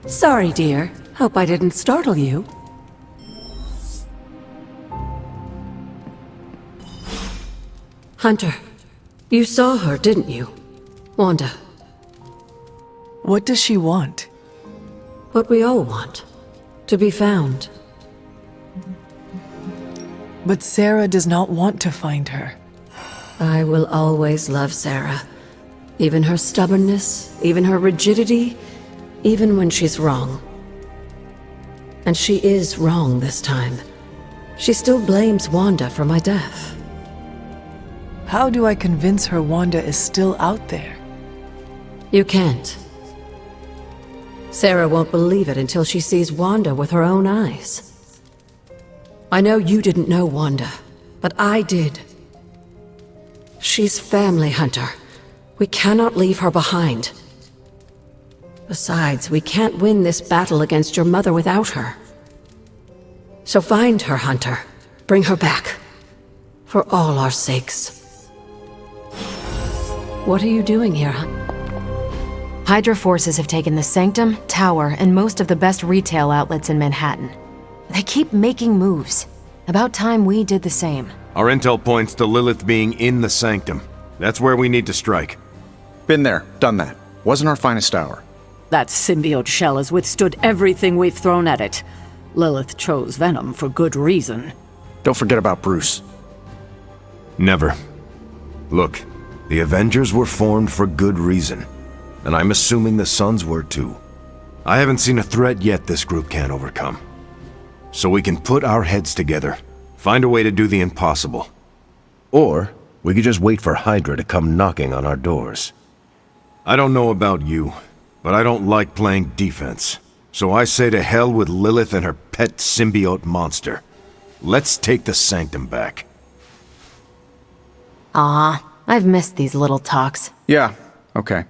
Sorry, dear. Hope I didn't startle you. Hunter, you saw her, didn't you? Wanda. What does she want? What we all want. To be found. But Sarah does not want to find her. I will always love Sarah. Even her stubbornness, even her rigidity, even when she's wrong. And she is wrong this time. She still blames Wanda for my death. How do I convince her Wanda is still out there? You can't. Sarah won't believe it until she sees Wanda with her own eyes. I know you didn't know Wanda, but I did. She's family, Hunter. We cannot leave her behind. Besides, we can't win this battle against your mother without her. So find her, Hunter. Bring her back. For all our sakes. What are you doing here, Hunter? Hydra forces have taken the Sanctum, Tower, and most of the best retail outlets in Manhattan. They keep making moves. About time we did the same. Our intel points to Lilith being in the Sanctum. That's where we need to strike. Been there, done that. Wasn't our finest hour. That symbiote shell has withstood everything we've thrown at it. Lilith chose Venom for good reason. Don't forget about Bruce. Never. Look, the Avengers were formed for good reason. And I'm assuming the Suns were too. I haven't seen a threat yet this group can't overcome. So we can put our heads together, find a way to do the impossible. Or we could just wait for Hydra to come knocking on our doors. I don't know about you, but I don't like playing defense. So I say to hell with Lilith and her pet symbiote monster. Let's take the Sanctum back. I've missed these little talks. Yeah, okay.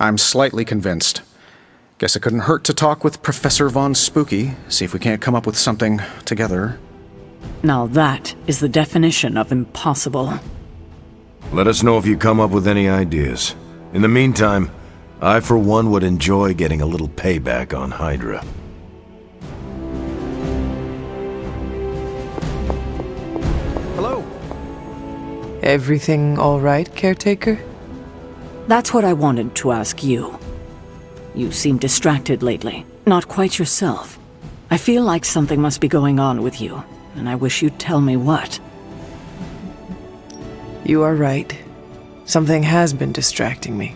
I'm slightly convinced. Guess it couldn't hurt to talk with Professor Von Spooky, see if we can't come up with something together. Now that is the definition of impossible. Let us know if you come up with any ideas. In the meantime, I for one would enjoy getting a little payback on Hydra. Hello. Everything all right, caretaker? That's what I wanted to ask you. You seem distracted lately, not quite yourself. I feel like something must be going on with you, and I wish you'd tell me what. You are right. Something has been distracting me.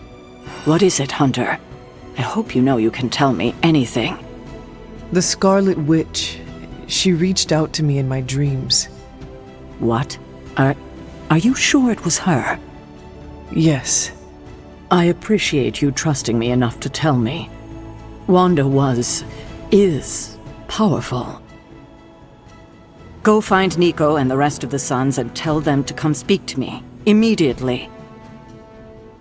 What is it, Hunter? I hope you know you can tell me anything. The Scarlet Witch. She reached out to me in my dreams. What? Are you sure it was her? Yes. I appreciate you trusting me enough to tell me. Wanda is powerful. Go find Nico and the rest of the Suns and tell them to come speak to me, immediately.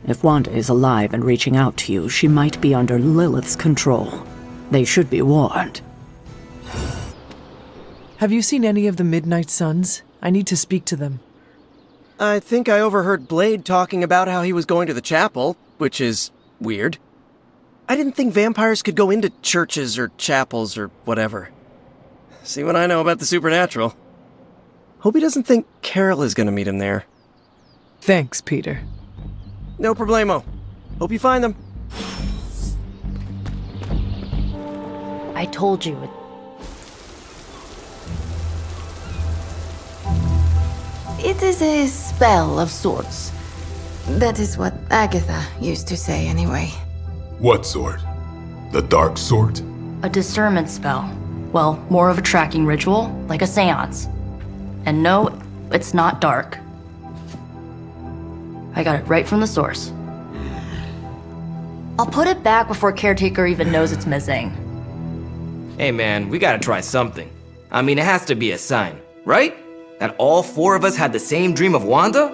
If Wanda is alive and reaching out to you, she might be under Lilith's control. They should be warned. Have you seen any of the Midnight Suns? I need to speak to them. I think I overheard Blade talking about how he was going to the chapel, which is weird. I didn't think vampires could go into churches or chapels or whatever. See what I know about the supernatural. Hope he doesn't think Carol is gonna meet him there. Thanks, Peter. No problemo. Hope you find them. I told you. It is a spell of sorts. That is what Agatha used to say anyway. What sort? The dark sort? A discernment spell. Well, more of a tracking ritual, like a seance. And no, it's not dark. I got it right from the source. I'll put it back before Caretaker even knows it's missing. Hey man, we gotta try something. I mean, it has to be a sign, right? That all four of us had the same dream of Wanda?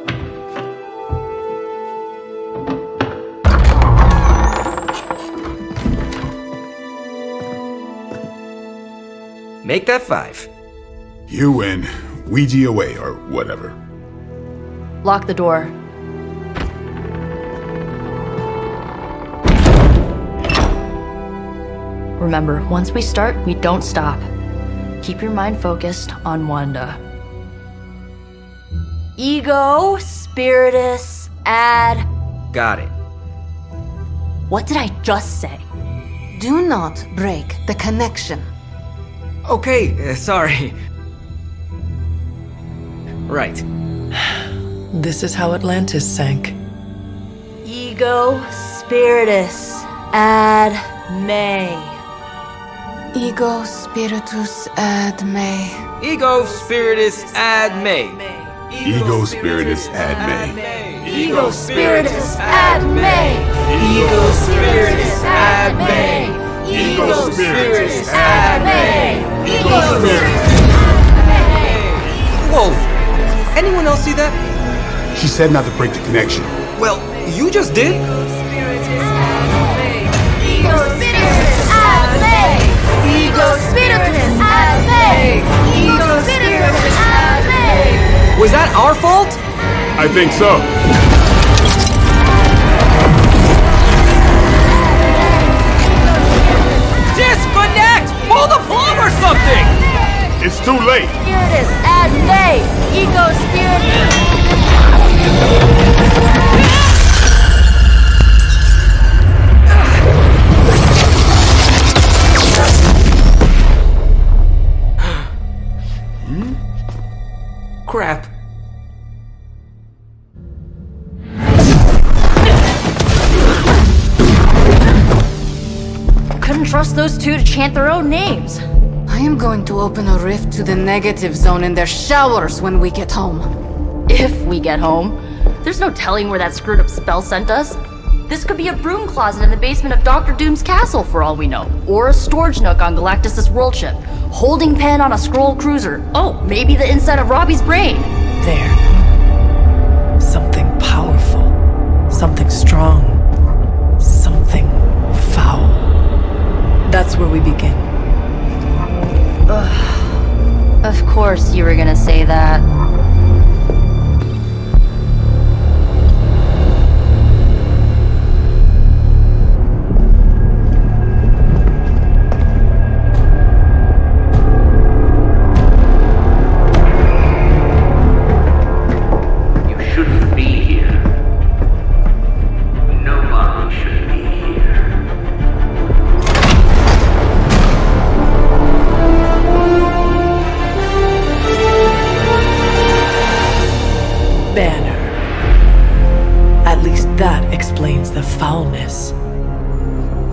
Make that 5. You win. Ouija away, or whatever. Lock the door. Remember, once we start, we don't stop. Keep your mind focused on Wanda. Ego, spiritus, ad. Got it. What did I just say? Do not break the connection. Okay, sorry. Right. This is how Atlantis sank. Ego, spiritus, ad, me. Ego spiritus ad me. Ego spiritus ad me. Ego spiritus ad me. Ego spiritus ad me. Ego spiritus ad me. Ego spiritus ad me. Ego spiritus. Whoa! Anyone else see that? She said not to break the connection. Well, you just did. Ego spiritus ad me. Ego spiritus ad me. Ego spiritus ad me. Was that our fault? I think so. Disconnect! Pull the plug or something! It's too late. Spiritus ad me. Ego spiritus. Crap. Couldn't trust those two to chant their own names. I am going to open a rift to the negative zone in their showers when we get home. If we get home. There's no telling where that screwed up spell sent us. This could be a broom closet in the basement of Dr. Doom's castle for all we know. Or a storage nook on Galactus' world ship. Holding pen on a scroll cruiser. Oh, maybe the inside of Robbie's brain. There. Something powerful. Something strong. Something foul. That's where we begin. Of course you were gonna say that. The foulness.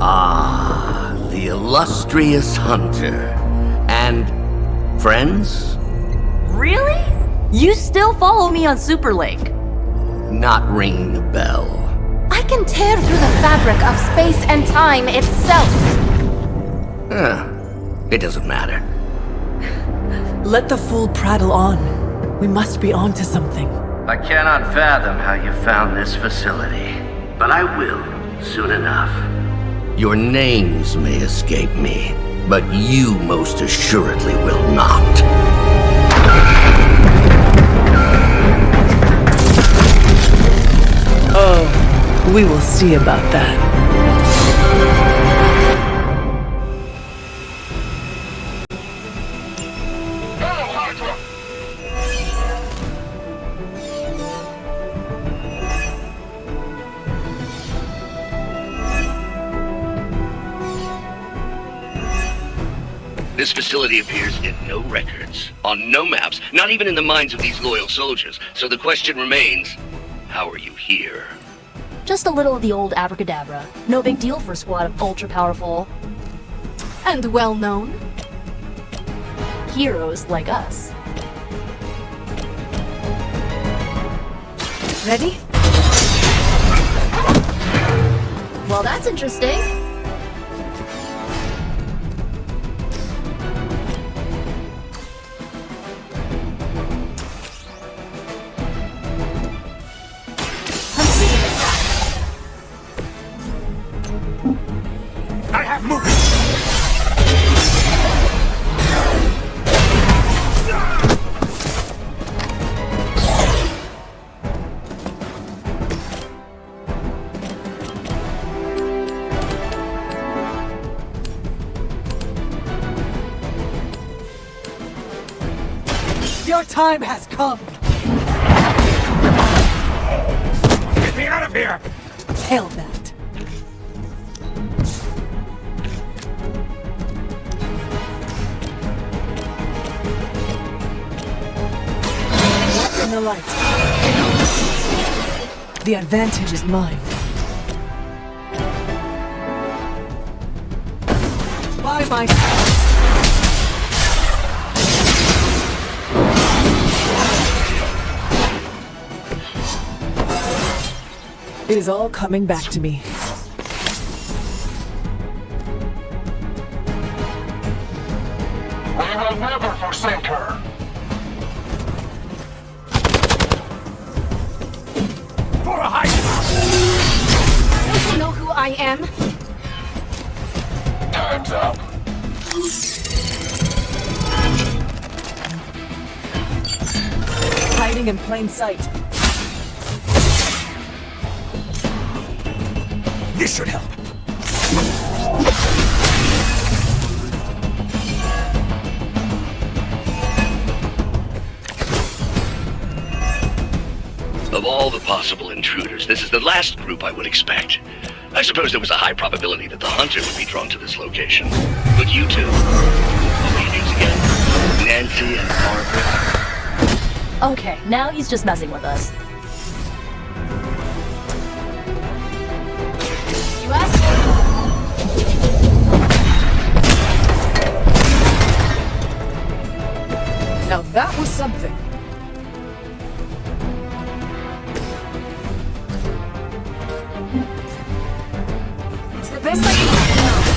Ah, the illustrious hunter. And friends? Really? You still follow me on Super Lake? Not ringing the bell. I can tear through the fabric of space and time itself. It doesn't matter. Let the fool prattle on. We must be on to something. I cannot fathom how you found this facility. But I will, soon enough. Your names may escape me, but you most assuredly will not. Oh, we will see about that. This facility appears in no records, on no maps, not even in the minds of these loyal soldiers. So the question remains, how are you here? Just a little of the old abracadabra. No big deal for a squad of ultra-powerful... and well-known heroes like us. Ready? Well, that's interesting. I have movement. time has come! Get me out of here! Hell that. In the light. The advantage is mine. By my... It is all coming back to me. We will never forsake her. For a hike! Don't you know who I am? Time's up. Hiding in plain sight. This should help. Of all the possible intruders, this is the last group I would expect. I suppose there was a high probability that the hunter would be drawn to this location. But you two, what were your names again? Nancy and Margaret? Okay, now he's just messing with us. You asked Now that was something. It's the best I can do now.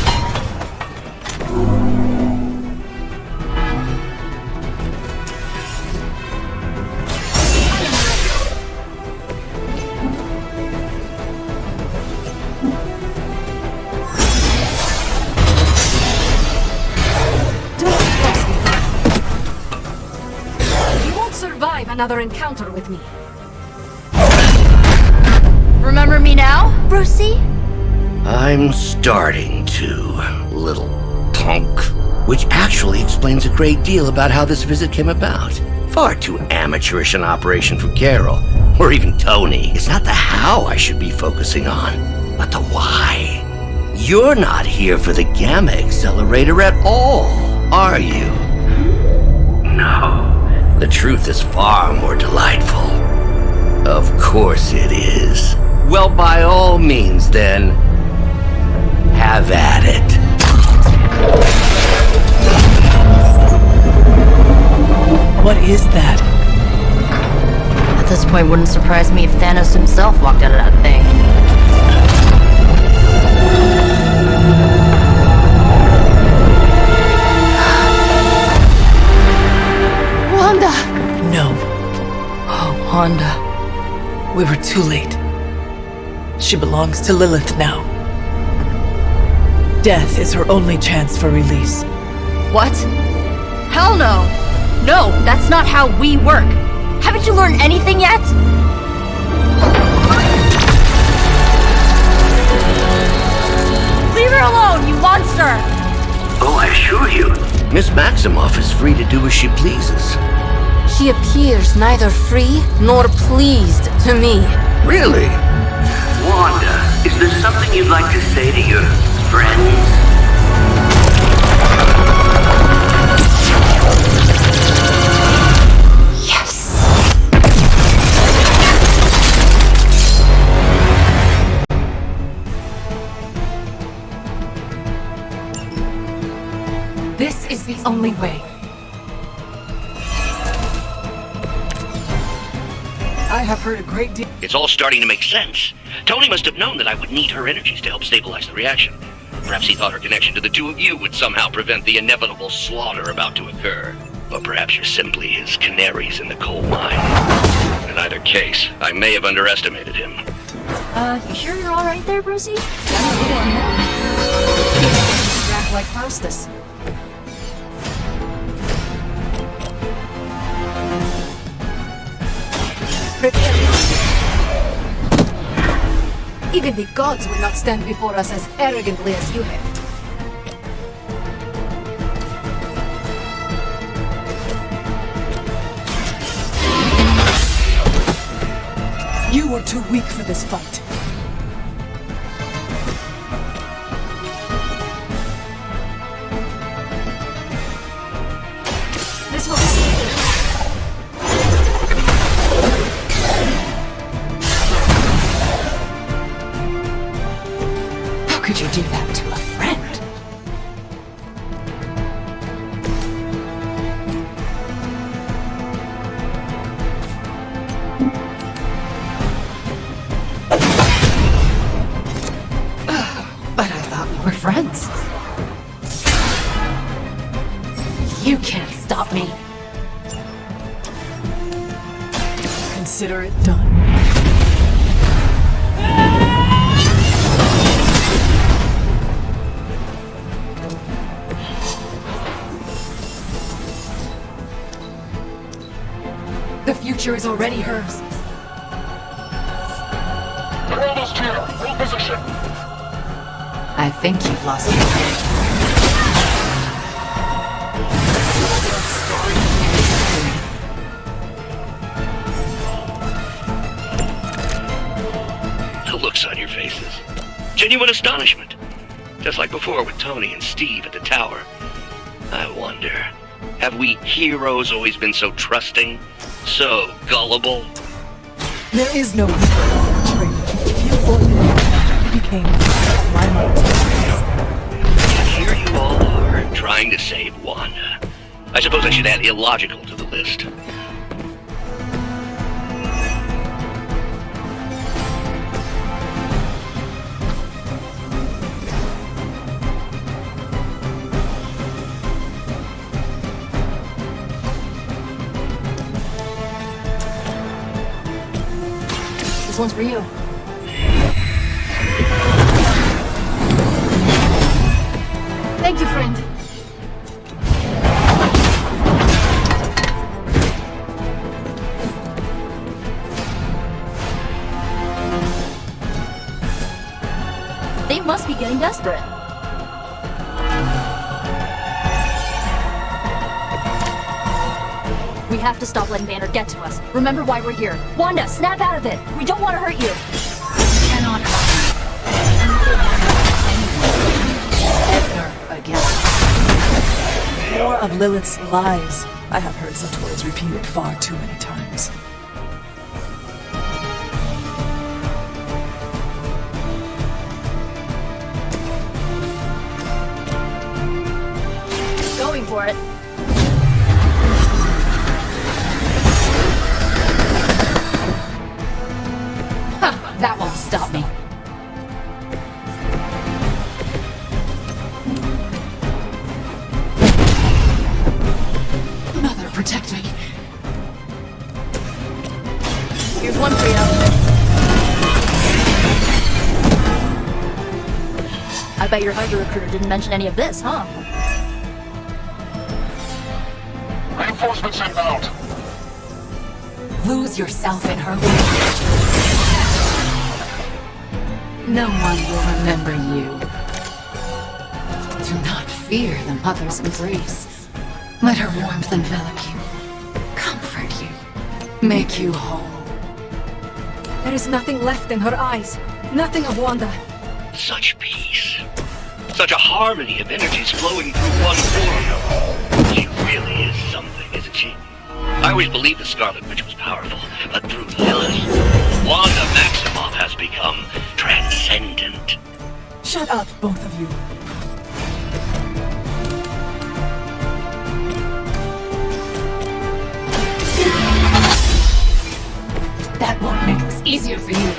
Survive another encounter with me. Remember me now, Brucey? I'm starting to, little punk. Which actually explains a great deal about how this visit came about. Far too amateurish an operation for Carol, or even Tony. It's not the how I should be focusing on, but the why. You're not here for the Gamma Accelerator at all, are you? No. The truth is far more delightful. Of course it is. Well, by all means, then, have at it. What is that? At this point, wouldn't surprise me if Thanos himself walked out of that thing. Wanda! No. Oh, Wanda. We were too late. She belongs to Lilith now. Death is her only chance for release. What? Hell no! No, that's not how we work. Haven't you learned anything yet? Leave her alone, you monster! Oh, I assure you, Miss Maximoff is free to do as she pleases. She appears neither free nor pleased to me. Really? Wanda, is there something you'd like to say to your friends? Yes! This is the only way. I have heard a great deal. It's all starting to make sense. Tony must have known that I would need her energies to help stabilize the reaction. Perhaps he thought her connection to the two of you would somehow prevent the inevitable slaughter about to occur. Or perhaps you're simply his canaries in the coal mine. In either case, I may have underestimated him. You sure you're alright there, Brucey? Act like Faustus. Prepare. Even the gods will not stand before us as arrogantly as you have. You are too weak for this fight. This will. How could you do that to a friend? But I thought we were friends. You can't stop me. Consider it done. The future is already hers. The world is clear. Hold position. I think you've lost your head. The looks on your faces. Genuine astonishment. Just like before with Tony and Steve at the tower. I wonder, have we heroes always been so trusting? So gullible? There is no betrayal. If you fought me, you became my mother's princess. And here you all are, trying to save Wanda. I suppose I should add illogical to the list. This one's for you. Thank you, friend. They must be getting desperate. We have to stop letting Banner get to us. Remember why we're here. Wanda, snap out of it. We don't want to hurt you. We cannot ever again. More of Lilith's lies. I have heard such words repeated far too many times. Going for it. That won't stop me. Mother, protect me. Here's one for you. I bet your Hydra recruiter didn't mention any of this, huh? Reinforcements inbound. Lose yourself in her way. No one will remember you. Do not fear the mother's embrace. Let her warmth envelop you, comfort you, make you whole. There is nothing left in her eyes. Nothing of Wanda. Such peace. Such a harmony of energies flowing through one form. She really is something, isn't she? I always believed the Scarlet Witch was powerful, but through Lilith, Wanda Maximoff has become transcendent. Shut up, both of you. That won't make this easier for you.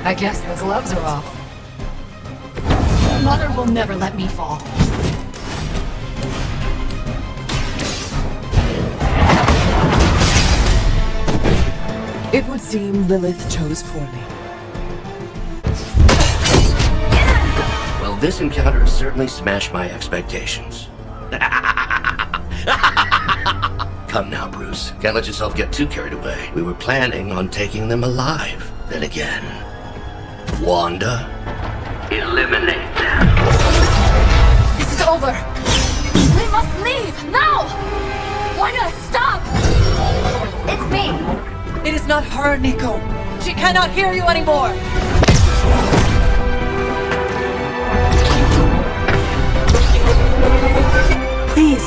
I guess the gloves are off. Mother will never let me fall. It would seem Lilith chose poorly. Well, this encounter has certainly smashed my expectations. Come now, Bruce. Can't let yourself get too carried away. We were planning on taking them alive. Then again, Wanda, eliminate them. This is over. We must leave now. Wanda, stop. It's me! It is not her, Nico. She cannot hear you anymore. Please,